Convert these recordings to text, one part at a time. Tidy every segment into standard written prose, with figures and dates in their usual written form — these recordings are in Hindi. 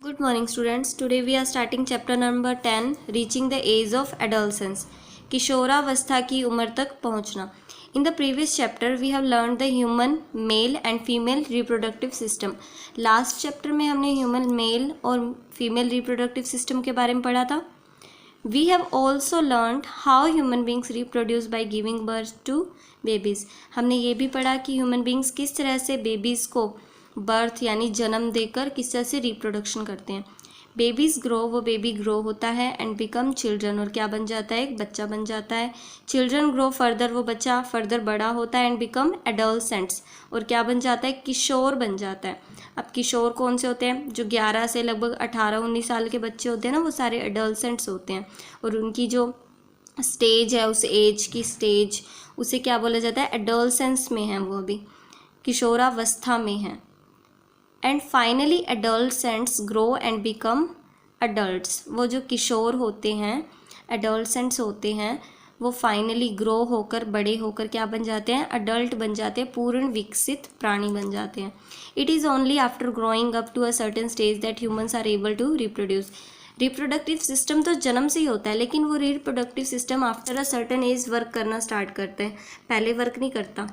Good morning students. Today we are starting chapter number 10 reaching the age of adolescence. किशोरावस्था की उम्र तक पहुंचना. In the previous chapter we have learned the human male and female reproductive system. Last chapter में हमने human male और female reproductive system के बारे में पढ़ा था. We have also learned how human beings reproduce by giving birth to babies. हमने ये भी पढ़ा कि human beings किस तरह से babies को बर्थ यानी जन्म देकर किस तरह से रिप्रोडक्शन करते हैं. बेबीज़ ग्रो, वो बेबी ग्रो होता है एंड बिकम चिल्ड्रन, और क्या बन जाता है, एक बच्चा बन जाता है. चिल्ड्रन ग्रो फर्दर, वो बच्चा फर्दर बड़ा होता है एंड बिकम एडोलसेंट्स, और क्या बन जाता है, किशोर बन जाता है. अब किशोर कौन से होते हैं, जो 11 से लगभग 18-19 साल के बच्चे होते हैं ना, वो सारे एडोलसेंट्स होते हैं. और उनकी जो स्टेज है, उस एज की स्टेज, उसे क्या बोला जाता है, एडोलसेंस में है, वो अभी किशोरावस्था में है. And finally adolescents grow and become adults. वो जो किशोर होते हैं, एडोलसेंट्स होते हैं, वो फाइनली ग्रो होकर, बड़े होकर क्या बन जाते हैं, अडल्ट बन जाते हैं, पूर्ण विकसित प्राणी बन जाते हैं. It is only after growing up to a certain stage that humans are able to reproduce. Reproductive system तो जन्म से ही होता है, लेकिन वो reproductive system after a certain age work करना स्टार्ट करते हैं, पहले वर्क नहीं करता.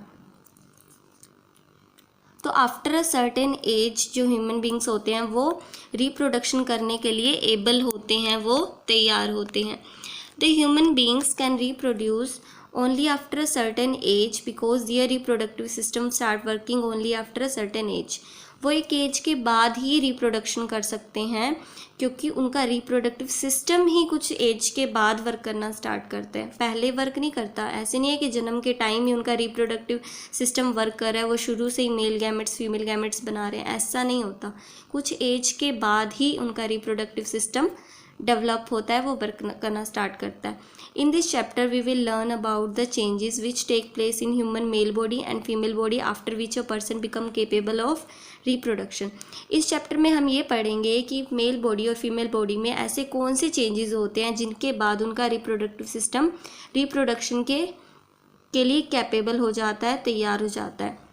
तो आफ्टर अ सर्टेन एज जो ह्यूमन बींग्स होते हैं वो रिप्रोडक्शन करने के लिए एबल होते हैं, वो तैयार होते हैं. The human beings can reproduce only after a certain age because their reproductive system start working only after a certain age. वो एक एज के बाद ही रिप्रोडक्शन कर सकते हैं, क्योंकि उनका रिप्रोडक्टिव सिस्टम ही कुछ एज के बाद वर्क करना स्टार्ट करते हैं, पहले वर्क नहीं करता. ऐसे नहीं है कि जन्म के टाइम ही उनका रिप्रोडक्टिव सिस्टम वर्क कर रहा है, वो शुरू से ही मेल गैमेट्स फीमेल गैमेट्स बना रहे हैं, ऐसा नहीं होता. कुछ एज के बाद ही उनका रिप्रोडक्टिव सिस्टम डेवलप होता है, वो वर्क करना स्टार्ट करता है. In this chapter we will learn about the changes which take place in human male body and female body after which a person become capable of reproduction. इस चैप्टर में हम ये पढ़ेंगे कि मेल बॉडी और फीमेल बॉडी में ऐसे कौन से चेंजेस होते हैं जिनके बाद उनका रिप्रोडक्टिव सिस्टम रिप्रोडक्शन के लिए कैपेबल हो जाता है, तैयार हो जाता है.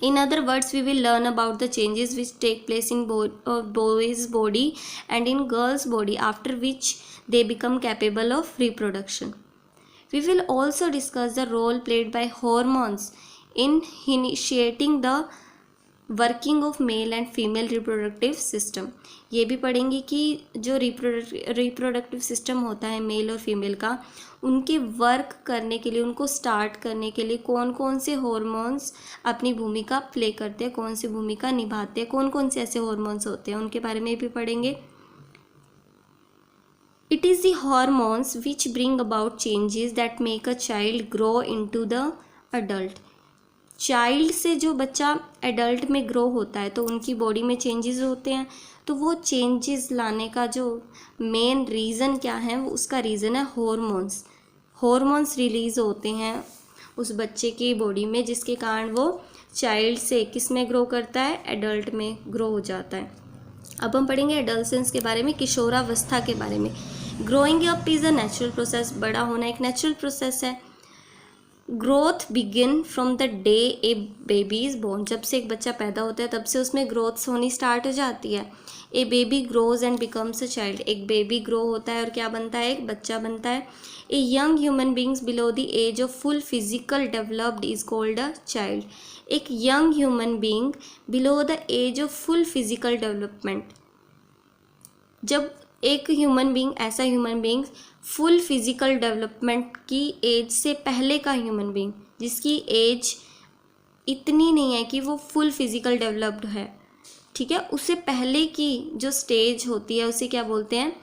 In other words, we will learn about the changes which take place in boys' body and in girls' body after which they become capable of reproduction. We will also discuss the role played by hormones in initiating the working of male and female reproductive system. ये भी पढ़ेंगे कि जो रिप्रोडक्टिव सिस्टम होता है मेल और फीमेल का, उनके वर्क करने के लिए, उनको स्टार्ट करने के लिए कौन कौन से हॉर्मोन्स अपनी भूमिका प्ले करते हैं, कौन सी भूमिका निभाते हैं, कौन कौन से ऐसे हॉर्मोन्स होते हैं, उनके बारे में भी पढ़ेंगे. It is the hormones which bring about changes that make a child grow into the adult. Child से जो बच्चा एडल्ट में ग्रो होता है तो उनकी बॉडी में चेंजेस होते हैं. तो वो चेंजेस लाने का जो मेन रीज़न क्या है, वो उसका रीज़न है हॉर्मोन्स. हॉर्मोन्स रिलीज़ होते हैं उस बच्चे की बॉडी में, जिसके कारण वो चाइल्ड से किस में ग्रो करता है, एडल्ट में ग्रो हो जाता है. अब हम पढ़ेंगे एडोलसेंस के बारे में, किशोरावस्था के बारे में. Growing up is a natural process. बड़ा होना एक नेचुरल प्रोसेस है. Growth begin from the day a baby is born. जब से एक बच्चा पैदा होता है तब से उसमें ग्रोथ होनी स्टार्ट हो जाती है. A baby grows and becomes a child. एक बेबी ग्रो होता है और क्या बनता है, एक बच्चा बनता है. A young human beings below the age of full physical developed is called a child. एक young human being below the age of full physical development. जब एक ह्यूमन बींग, ऐसा human being full physical development की एज से पहले का ह्यूमन बींग, जिसकी एज इतनी नहीं है कि वो फुल फिजिकल डेवलप्ड है, ठीक है, उससे पहले की जो स्टेज होती है उसे क्या बोलते हैं,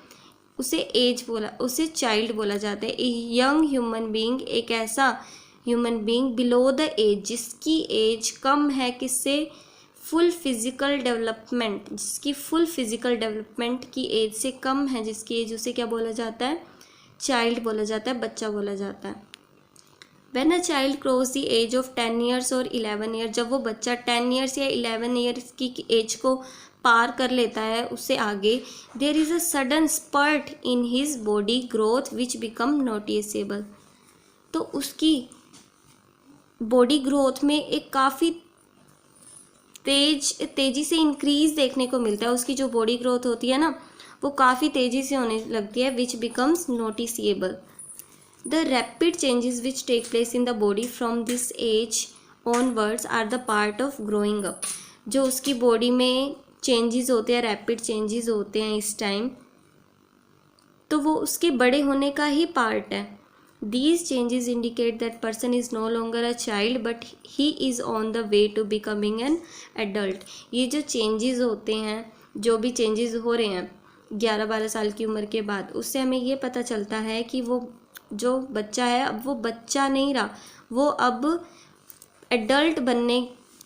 उसे चाइल्ड बोला जाता है. यंग ह्यूमन बींग एक ऐसा human being below the age, जिसकी एज कम है किससे, फुल फिजिकल डेवलपमेंट, जिसकी फुल फिजिकल डेवलपमेंट की एज से कम है, जिसकी एज, उसे क्या बोला जाता है, चाइल्ड बोला जाता है, बच्चा बोला जाता है. When a child cross the age of 10 years और 11 ईयर, जब वो बच्चा 10 ईयर्स या 11 ईयर्स की एज को पार कर लेता है, उससे आगे, there is a sudden spurt in his body growth which become noticeable. तो उसकी बॉडी ग्रोथ में एक काफ़ी तेज़ी से इंक्रीज देखने को मिलता है, उसकी जो बॉडी ग्रोथ होती है ना वो काफ़ी तेज़ी से होने लगती है, which becomes noticeable. The rapid changes which take place in the body from this age onwards are the part of growing up. जो उसकी बॉडी में चेंजेस होते हैं, रैपिड चेंजेस होते हैं इस टाइम, तो वो उसके बड़े होने का ही पार्ट है। These changes indicate that person is no longer a child but he is on the way to becoming an adult। ये जो चेंजेस होते हैं, जो भी चेंजेस हो रहे हैं 11-12 साल की उम्र के बाद, उससे हमें ये पता चलता है कि वो जो बच्चा है अब वो बच्चा नहीं रहा, वो अब एडल्ट बनने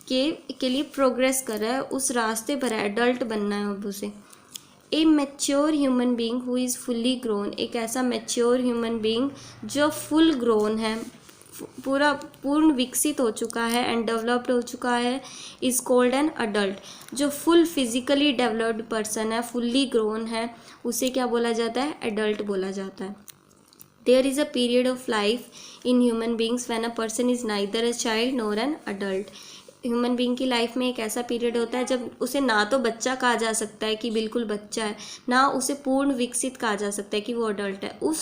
के लिए प्रोग्रेस कर रहा है, उस रास्ते पर है, एडल्ट बनना है अब उसे। ए mature human being who is fully grown, एक ऐसा मैच्योर ह्यूमन बींग जो फुल ग्रोन है, पूर्ण विकसित हो चुका है एंड डेवलप्ड हो चुका है, इज़ कॉल्ड एन अडल्ट। जो फुल फिजिकली डेवलप्ड पर्सन है, फुल्ली ग्रोन है, उसे क्या बोला जाता है? एडल्ट बोला जाता है। There is a period of life in human beings when a person is neither a child nor an adult. Human being की लाइफ में एक ऐसा पीरियड होता है जब उसे ना तो बच्चा कहा जा सकता है कि बिल्कुल बच्चा है, ना उसे पूर्ण विकसित कहा जा सकता है कि वो अडल्ट है। उस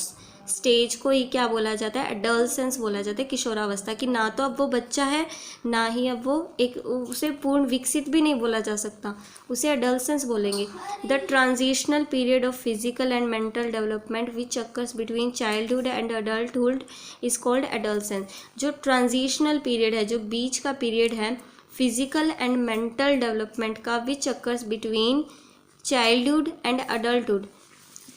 स्टेज को ही क्या बोला जाता है? एडोलसेंस बोला जाता है, किशोरावस्था की। ना तो अब वो बच्चा है, ना ही अब वो उसे पूर्ण विकसित भी नहीं बोला जा सकता, उसे एडोलसेंस बोलेंगे। The transitional period of physical and mental development which occurs between childhood and adulthood is called adolescence. जो ट्रांजिशनल पीरियड है, जो बीच का पीरियड है फिजिकल एंड मेंटल डेवलपमेंट का, which occurs between childhood and adulthood,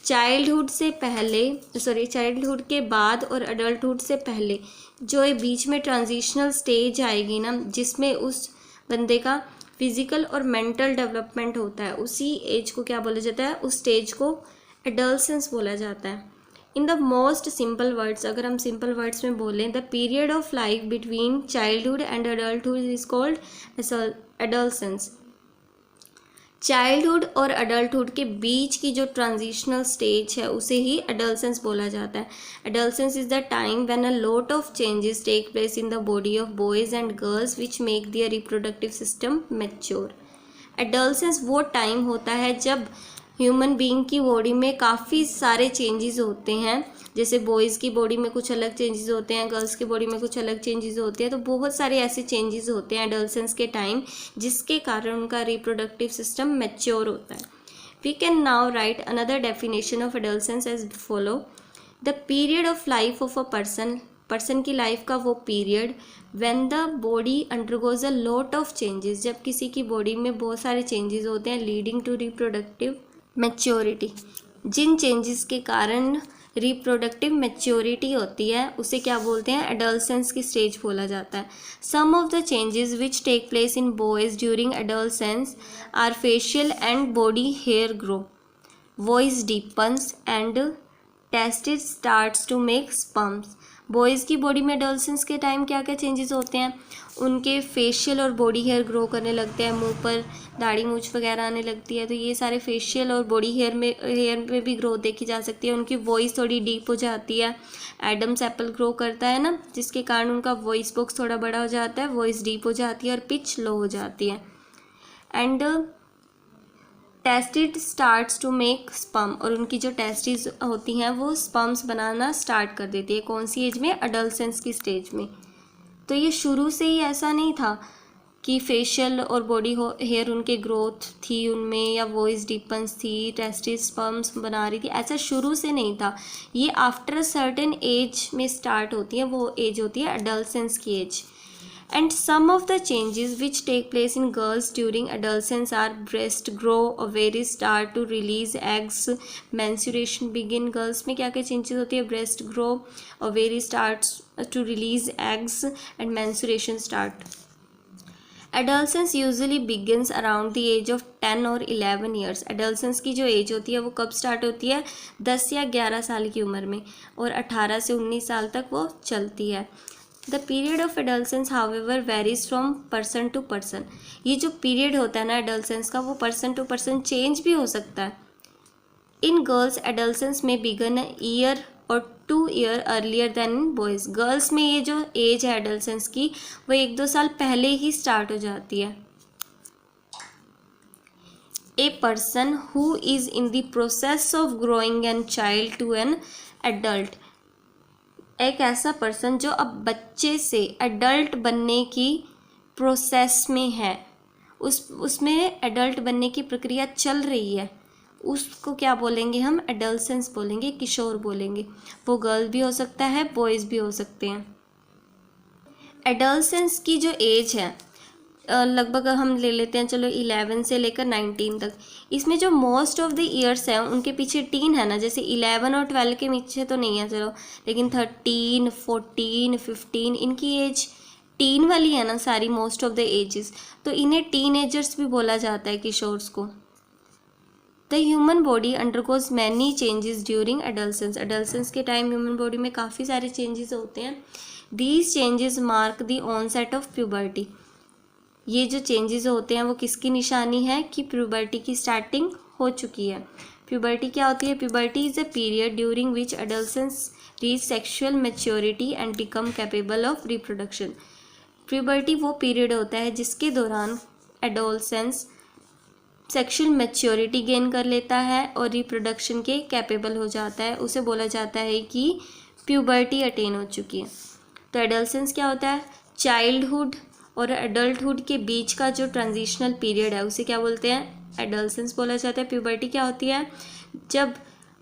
childhood से पहले, चाइल्डहुड के बाद और अडल्टहुड से पहले जो ये बीच में ट्रांजिशनल स्टेज आएगी ना, जिसमें उस बंदे का फिजिकल और मेंटल डेवलपमेंट होता है, उसी एज को क्या बोला जाता है? उस स्टेज को एडोलसेंस बोला जाता है। In the most simple words, अगर हम सिंपल वर्ड्स में बोलें, the period of life between childhood and adulthood is called adolescence. Childhood और अडल्टहुड के बीच की जो ट्रांजिशनल स्टेज है उसे ही एडोलसेंस बोला जाता है। Adolescence is the time when a lot of changes take place in the body of boys and girls which make their reproductive system mature. Adolescence वो टाइम होता है जब ह्यूमन बीइंग की बॉडी में काफ़ी सारे चेंजेस होते हैं, जैसे बॉयज़ की बॉडी में कुछ अलग चेंजेस होते हैं, गर्ल्स की बॉडी में कुछ अलग चेंजेस होते हैं, तो बहुत सारे ऐसे चेंजेस होते हैं एडोलसेंस के टाइम, जिसके कारण उनका रिप्रोडक्टिव सिस्टम मैच्योर होता है। We can now write another definition of adolescence as follow. The period of life of a person की लाइफ का वो period when the body undergoes a lot of changes, जब किसी की बॉडी में बहुत सारे चेंजेस होते हैं लीडिंग टू रिप्रोडक्टिव मैच्योरिटी। जिन चेंजेस के कारण रिप्रोडक्टिव मैच्योरिटी होती है उसे क्या बोलते हैं? एडोलसेंस की स्टेज बोला जाता है। Some of the changes which take place in boys during adolescence are facial and body hair grow, voice deepens and testis starts to make sperms. Boys की बॉडी में एडोलसेंस के टाइम क्या क्या चेंजेस होते हैं? उनके फेशियल और बॉडी हेयर ग्रो करने लगते हैं, मुंह पर दाढ़ी मूछ वगैरह आने लगती है, तो ये सारे फेशियल और बॉडी हेयर में भी ग्रोथ देखी जा सकती है। उनकी वॉइस थोड़ी डीप हो जाती है, एडम्स एप्पल ग्रो करता है ना, जिसके कारण उनका वॉइस बॉक्स थोड़ा बड़ा हो जाता है, वॉइस डीप हो जाती है और पिच लो हो जाती है। And testis starts to make sperm, और उनकी जो टेस्टिस होती हैं वो स्पर्म्स बनाना स्टार्ट कर देती है। कौन सी एज में? एडोलसेंस की स्टेज में। तो ये शुरू से ही ऐसा नहीं था कि फेशियल और बॉडी हेयर उनके ग्रोथ थी उनमें, या वॉइस डीपन्स थी, टेस्टिस स्पर्म्स बना रही थी, ऐसा शुरू से नहीं था। ये आफ्टर अ सर्टेन एज में स्टार्ट होती है, वो एज होती है एडोलसेंस की as. And some of the changes which take place in girls during adolescence are breast grow, ovaries start to release eggs, menstruation begin। girls में क्या क्या changes होती है? breast grow, ovaries starts to release eggs and menstruation start। Adolescence usually begins around the age of 10 or 11 years। adolescence की जो एज होती है वो कब स्टार्ट होती है? 10 या 11 साल की उम्र में, और 18 से 19 साल तक वो चलती है। The period of adolescence however varies from person to person. ये जो पीरियड होता है ना एडोलसेंस का, वो पर्सन टू पर्सन चेंज भी हो सकता है। इन गर्ल्स एडोलसेंस में बिगन अ ईयर और 2 year earlier than in boys. Girls में ये जो एज है एडोलसेंस की वो 1-2 साल पहले ही स्टार्ट हो जाती है। A person who is in the process of growing an child to an adult. एक ऐसा पर्सन जो अब बच्चे से एडल्ट बनने की प्रोसेस में है, उसमें एडल्ट बनने की प्रक्रिया चल रही है, उसको क्या बोलेंगे हम? एडोलसेंस बोलेंगे, किशोर बोलेंगे। वो गर्ल भी हो सकता है, बॉयज़ भी हो सकते हैं। एडोलसेंस की जो एज है लगभग हम ले लेते हैं, चलो 11 से लेकर 19 तक। इसमें जो मोस्ट ऑफ द ईयर्स हैं उनके पीछे टीन है ना, जैसे 11 और 12 के पीछे तो नहीं है चलो, लेकिन 13, 14, 15 इनकी एज टीन वाली है ना सारी, मोस्ट ऑफ द एजेस, तो इन्हें टीन एजर्स भी बोला जाता है, किशोर्स को। The human body undergoes many changes during adolescence. Adolescence के टाइम ह्यूमन बॉडी में काफ़ी सारे चेंजेस होते हैं। These changes mark the onset of puberty. ये जो चेंजेस होते हैं वो किसकी निशानी है? कि प्यूबर्टी की स्टार्टिंग हो चुकी है। प्यूबर्टी क्या होती है? Puberty is a period during which adolescence reach sexual maturity and become capable of reproduction. Puberty वो पीरियड होता है जिसके दौरान एडोलसेंस सेक्शुअल मैच्योरिटी गेन कर लेता है और रिप्रोडक्शन के कैपेबल हो जाता है। उसे बोला जाता है कि प्यूबर्टी अटेन हो चुकी है। तो एडोलसेंस क्या होता है? चाइल्डहुड और एडल्टहुड के बीच का जो ट्रांजिशनल पीरियड है उसे क्या बोलते हैं? एडोलसेंस बोला जाता है। प्यूबर्टी क्या होती है? जब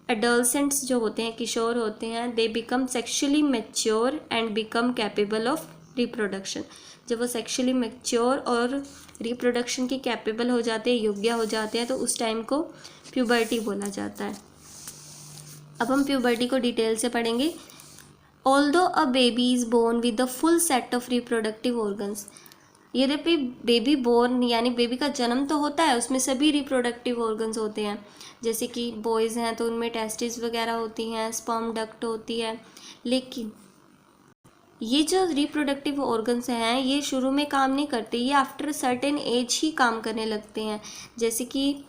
एडोलसेंट्स जो होते हैं, किशोर होते हैं, they become sexually mature and become capable of reproduction. जब वो सेक्शुअली मैच्योर और रिप्रोडक्शन के कैपेबल हो जाते हैं, योग्य हो जाते हैं, तो उस टाइम को प्यूबर्टी बोला जाता है। अब हम प्यूबर्टी को डिटेल से पढ़ेंगे। Although a baby is born with the full set of reproductive organs, यद्यपि बेबी बोर्न यानी बेबी का जन्म तो होता है, उसमें सभी रिप्रोडक्टिव ऑर्गन्स होते हैं। जैसे कि बॉयज़ हैं तो उनमें टेस्टिस वगैरह होती हैं, स्पर्म डक्ट होती है, लेकिन ये जो रिप्रोडक्टिव ऑर्गन्स हैं ये शुरू में काम नहीं करते, ये आफ्टर सर्टेन एज ही काम करने लगते हैं। जैसे कि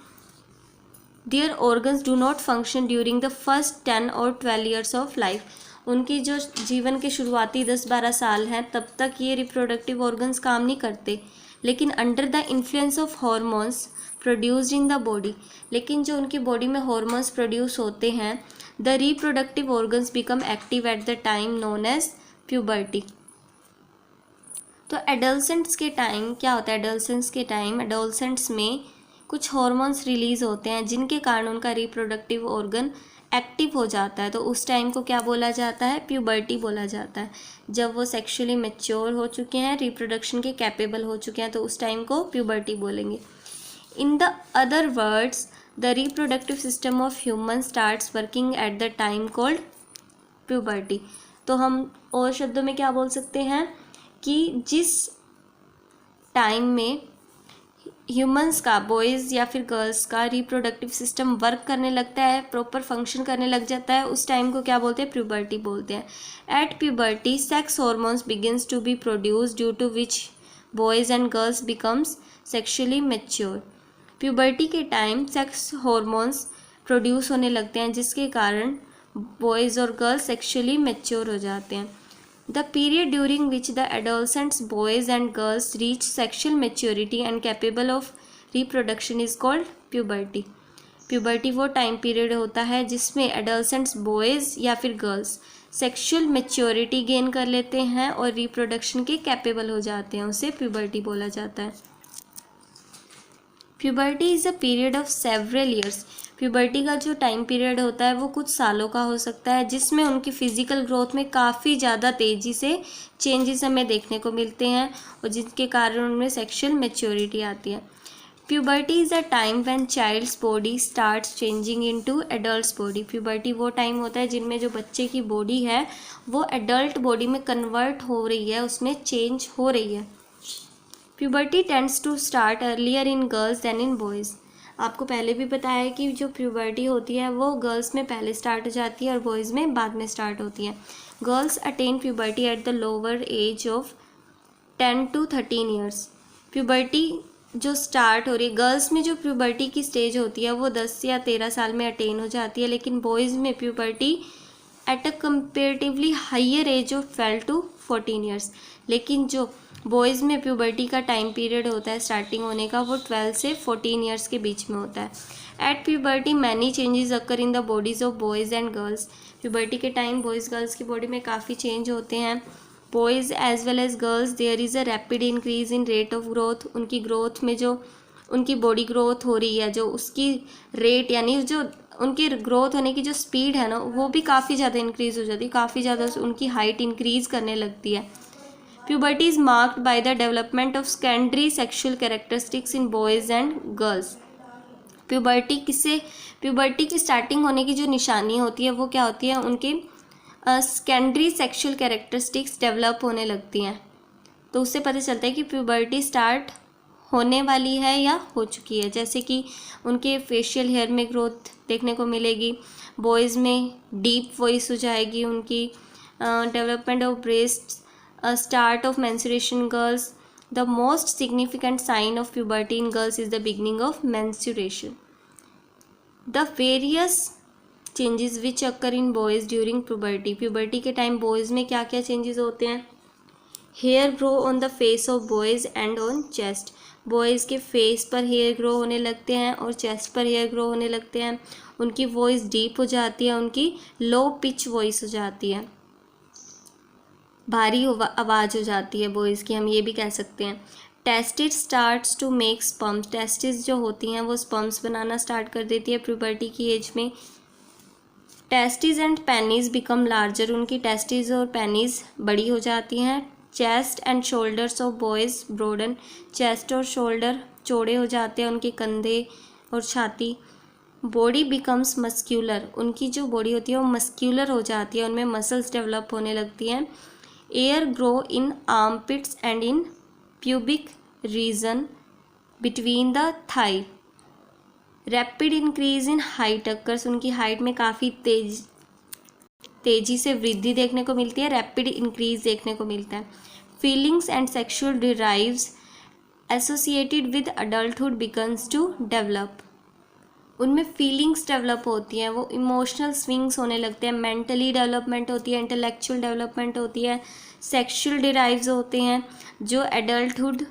their organs do not function during the first 10 और 12 ईयर्स ऑफ लाइफ। उनकी जो जीवन के शुरुआती 10-12 साल हैं तब तक ये रिप्रोडक्टिव ऑर्गन्स काम नहीं करते, लेकिन under the influence of hormones produced in the body, लेकिन जो उनकी बॉडी में हॉर्मोन्स प्रोड्यूस होते हैं, the reproductive organs become active at the time known as puberty. तो एडोलसेंट्स के टाइम क्या होता है? एडोलसेंस के टाइम एडोलसेंट्स में कुछ हॉर्मोन्स रिलीज़ होते हैं जिनके कारण उनका रिप्रोडक्टिव ऑर्गन एक्टिव हो जाता है, तो उस टाइम को क्या बोला जाता है? प्यूबर्टी बोला जाता है। जब वो सेक्सुअली मैच्योर हो चुके हैं, रिप्रोडक्शन के कैपेबल हो चुके हैं, तो उस टाइम को प्यूबर्टी बोलेंगे। In the other words the reproductive system of human starts working at the time called puberty. तो हम और शब्दों में क्या बोल सकते हैं कि जिस टाइम में ह्यूमंस का, बॉयज़ या फिर गर्ल्स का रिप्रोडक्टिव सिस्टम वर्क करने लगता है, प्रॉपर फंक्शन करने लग जाता है, उस टाइम को क्या बोलते हैं? प्यूबर्टी बोलते हैं। At puberty sex hormones begins to be produce due to which boys and girls becomes sexually mature. Puberty के टाइम सेक्स हॉर्मोन्स प्रोड्यूस होने लगते हैं जिसके कारण बॉयज़ और गर्ल्स सेक्शुअली मैच्योर हो जाते हैं। The period during which the adolescents, boys and girls reach sexual maturity and capable of reproduction is called puberty. Puberty वो टाइम पीरियड होता है जिसमें adolescents, boys या फिर girls सेक्शुअल मैच्योरिटी गेन कर लेते हैं और रिप्रोडक्शन के कैपेबल हो जाते हैं, उसे प्यूबर्टी बोला जाता है। Puberty is a period of several years. Puberty का जो टाइम पीरियड होता है वो कुछ सालों का हो सकता है, जिसमें उनकी फ़िज़िकल ग्रोथ में काफ़ी ज़्यादा तेज़ी से चेंजेस हमें देखने को मिलते हैं और जिसके कारण उनमें सेक्शुअल मैच्योरिटी आती है। Puberty is a time when child's body starts changing into adult's body. Puberty वो टाइम होता है जिनमें जो बच्चे की बॉडी है वो एडल्ट बॉडी में कन्वर्ट हो रही है, उसमें चेंज हो रही है। Puberty tends to start earlier in girls than in boys. आपको पहले भी बताया है कि जो प्यूबर्टी होती है वो गर्ल्स में पहले स्टार्ट हो जाती है और बॉयज़ में बाद में स्टार्ट होती है। Girls attain puberty at the lower age of 10 to 13 years. Puberty जो स्टार्ट हो रही है, गर्ल्स में जो प्यूबर्टी की स्टेज होती है वो 10 या 13 साल में अटेन हो जाती है, लेकिन बॉयज़ में puberty at a comparatively higher age of 12 to 14 years. लेकिन जो बॉयज़ में प्यूबर्टी का टाइम पीरियड होता है स्टार्टिंग होने का, वो 12 से 14 ईयर्स के बीच में होता है। At puberty many changes occur in the bodies of boys and girls. Puberty के टाइम बॉयज़ गर्ल्स की बॉडी में काफ़ी चेंज होते हैं। Boys as well as girls there is a rapid increase in rate of growth. उनकी ग्रोथ में जो उनकी बॉडी ग्रोथ हो रही है, जो उसकी रेट यानी जो उनकी ग्रोथ होने की जो स्पीड है ना, वो भी काफ़ी ज़्यादा इंक्रीज़ हो जाती है, काफ़ी ज़्यादा उनकी हाइट इंक्रीज़ करने लगती है। Puberty is marked by the development of secondary sexual characteristics in boys and girls. Puberty की स्टार्टिंग होने की जो निशानी होती है वो क्या होती है, उनके सेकेंडरी सेक्शुअल कैरेक्टरिस्टिक्स डेवलप होने लगती हैं। तो उससे पता चलता है कि प्यूबर्टी स्टार्ट होने वाली है या हो चुकी है। जैसे कि उनके फेशियल हेयर में ग्रोथ देखने को मिलेगी, बॉयज़ में डीप वॉइस हो जाएगी उनकी, development of breast, start of menstruation girls. The most significant sign of puberty in girls is the beginning of menstruation. The various changes which occur in boys during puberty. Puberty के टाइम बॉयज़ में क्या क्या चेंजेस होते हैं? Hair grow on the face of boys and on chest. Boys के फेस पर हेयर ग्रो होने लगते हैं और चेस्ट पर हेयर ग्रो होने लगते हैं। उनकी वॉइस डीप हो जाती है, उनकी लो पिच वॉइस हो जाती है, भारी आवाज़ हो जाती है बॉयज़ की, हम ये भी कह सकते हैं। Testis starts to make sperms. Testis जो होती हैं वो स्पर्म्स बनाना स्टार्ट कर देती है प्यूबर्टी की एज में। Testis and penis become larger. उनकी टेस्टिस और पेनीज बड़ी हो जाती हैं। Chest and shoulders of boys broaden. Chest और शोल्डर चौड़े हो जाते हैं, उनके कंधे और छाती। Body becomes muscular. उनकी जो बॉडी होती है वो मस्क्यूलर हो जाती है, उनमें मसल्स डेवलप होने लगती हैं। Hair grow in armpits and in pubic region between the thigh. Rapid increase in height occurs. उनकी हाइट में काफ़ी तेजी से वृद्धि देखने को मिलती है, रैपिड इंक्रीज देखने को मिलता है। Feelings and sexual drives associated with adulthood begins to develop. उनमें फीलिंग्स डेवलप होती हैं, वो इमोशनल स्विंग्स होने लगते हैं, मेंटली डेवलपमेंट होती है, इंटेलेक्चुअल डेवलपमेंट होती है, सेक्सुअल डिराइव्स होते हैं जो एडल्टहुड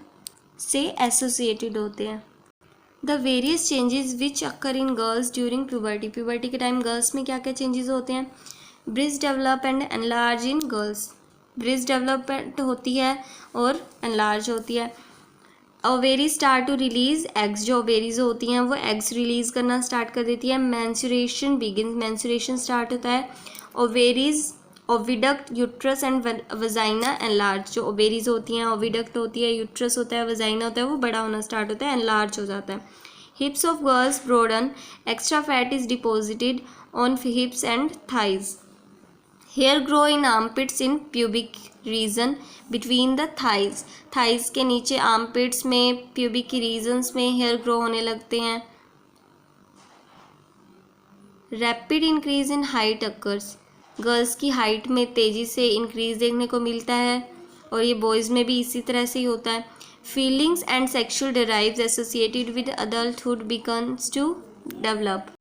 से एसोसिएटेड होते हैं। The various changes which occur in girls during puberty. Puberty के टाइम गर्ल्स में क्या क्या चेंजेस होते हैं? Breast develop and enlarge in girls. Breast development होती है और एनलार्ज होती है। Ovary start to release eggs. जो ओवेरीज होती हैं वो एग्स रिलीज करना स्टार्ट कर देती है। Menstruation begins. मेंस्ट्रुएशन स्टार्ट होता है। Ovaries, oviduct, uterus and vagina enlarge. जो ओवेरीज होती हैं, ओविडक्ट होती है, यूट्रस होता है, वजाइना होता है, वो बड़ा होना स्टार्ट होता है, एनलार्ज हो जाता है। Hips of girls broaden. Extra fat is deposited on hips and thighs. Hair grow in armpits in pubic region between the thighs. Thighs के नीचे आर्मपिट्स में, प्यूबिक की रीजन्स में हेयर ग्रो होने लगते हैं। Rapid increase in height occurs. Girls की हाइट में तेज़ी से इंक्रीज देखने को मिलता है और ये बॉयज़ में भी इसी तरह से ही होता है। Feelings and sexual drives associated with adulthood becomes to develop.